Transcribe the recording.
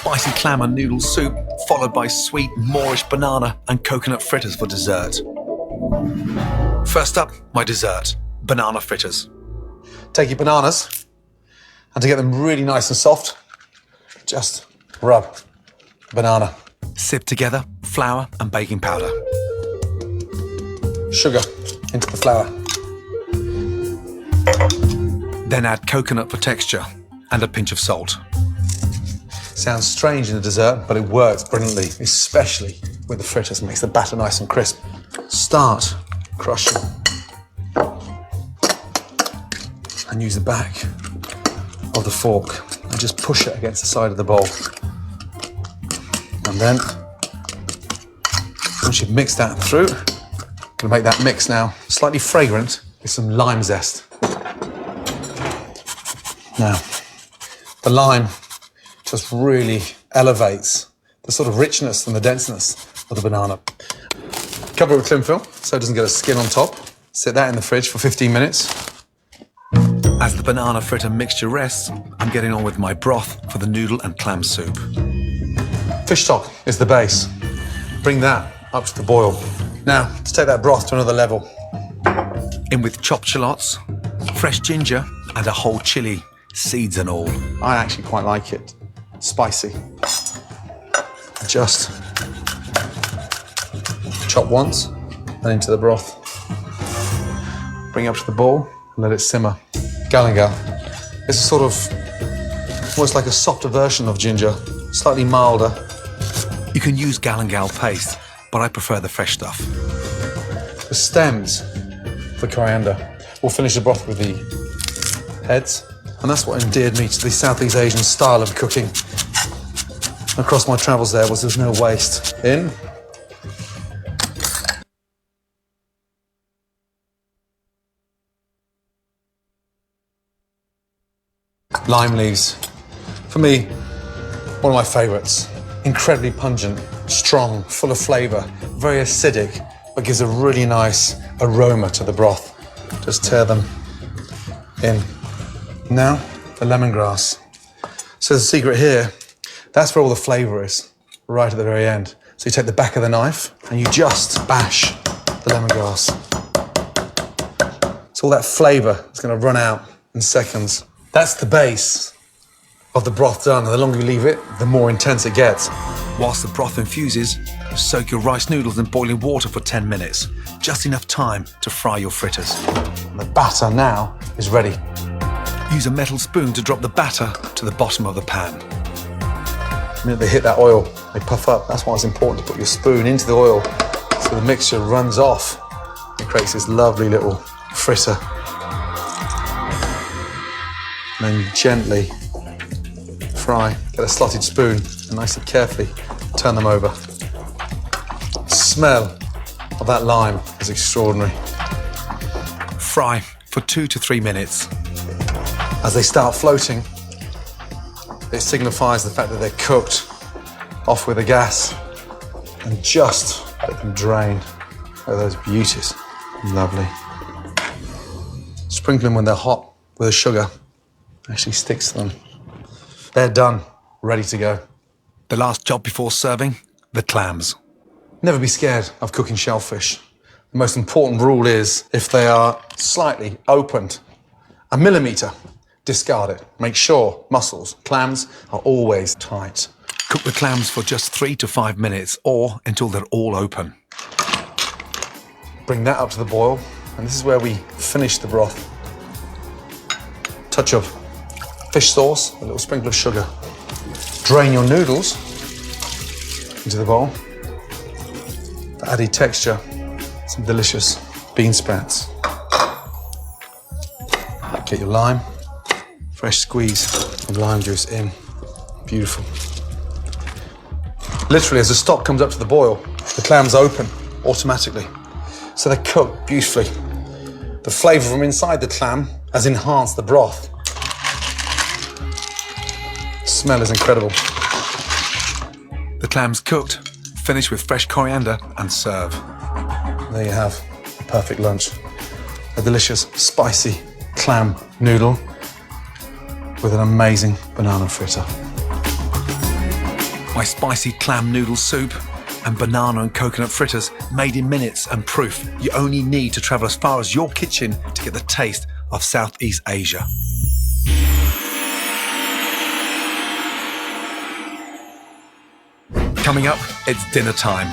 spicy clam and noodle soup, followed by sweet Moorish banana and coconut fritters for dessert. First up, my dessert, banana fritters. Take your bananas, and to get them really nice and soft, just rub the banana. Sip together flour and baking powder. Sugar into the flour. Then add coconut for texture and a pinch of salt. Sounds strange in a dessert, but it works brilliantly, especially with the fritters. It makes the batter nice and crisp. Start crushing. And use the back of the fork and just push it against the side of the bowl. And then, once you've mixed that through, I'm gonna make that mix now slightly fragrant with some lime zest. Now, the lime just really elevates the sort of richness and the denseness of the banana. Cover it with cling film so it doesn't get a skin on top. Set that in the fridge for 15 minutes. As the banana fritter mixture rests, I'm getting on with my broth for the noodle and clam soup. Fish stock is the base. Bring that up to the boil. Now, to take that broth to another level. In with chopped shallots, fresh ginger, and a whole chilli, seeds and all. I actually quite like it. Spicy. Just chop once and into the broth. Bring it up to the bowl and let it simmer. Galangal. It's a sort of, almost like a softer version of ginger, slightly milder. You can use galangal paste, but I prefer the fresh stuff. The stems for coriander. We'll finish the broth with the heads. And that's what endeared me to the Southeast Asian style of cooking. Across my travels there's no waste. In. Lime leaves. For me, one of my favourites. Incredibly pungent, strong, full of flavour, very acidic, but gives a really nice aroma to the broth. Just tear them in. Now, the lemongrass. So the secret here, that's where all the flavour is, right at the very end. So you take the back of the knife and you just bash the lemongrass. So all that flavour is going to run out in seconds. That's the base of the broth done, and the longer you leave it, the more intense it gets. Whilst the broth infuses, soak your rice noodles in boiling water for 10 minutes. Just enough time to fry your fritters. And the batter now is ready. Use a metal spoon to drop the batter to the bottom of the pan. The minute they hit that oil, they puff up. That's why it's important to put your spoon into the oil so the mixture runs off and creates this lovely little fritter. And then gently fry. Get a slotted spoon and nicely carefully turn them over. The smell of that lime is extraordinary. Fry for 2 to 3 minutes. As they start floating, it signifies the fact that they're cooked. Off with the gas and just let them drain. Look at those beauties. Lovely. Sprinkle them when they're hot with the sugar. Actually sticks to them. They're done, ready to go. The last job before serving, the clams. Never be scared of cooking shellfish. The most important rule is if they are slightly opened, a millimetre, discard it. Make sure mussels, clams are always tight. Cook the clams for just 3 to 5 minutes or until they're all open. Bring that up to the boil, and this is where we finish the broth. Touch of fish sauce, a little sprinkle of sugar. Drain your noodles into the bowl. For added texture, some delicious bean sprouts. Get your lime, fresh squeeze of lime juice in. Beautiful. Literally, as the stock comes up to the boil, the clams open automatically. So they're cooked beautifully. The flavour from inside the clam has enhanced the broth. The smell is incredible. The clams cooked, finish with fresh coriander and serve. There you have a perfect lunch. A delicious, spicy clam noodle with an amazing banana fritter. my spicy clam noodle soup, and banana and coconut fritters made in minutes, and proof you only need to travel as far as your kitchen to get the taste of Southeast Asia. Coming up, it's dinner time.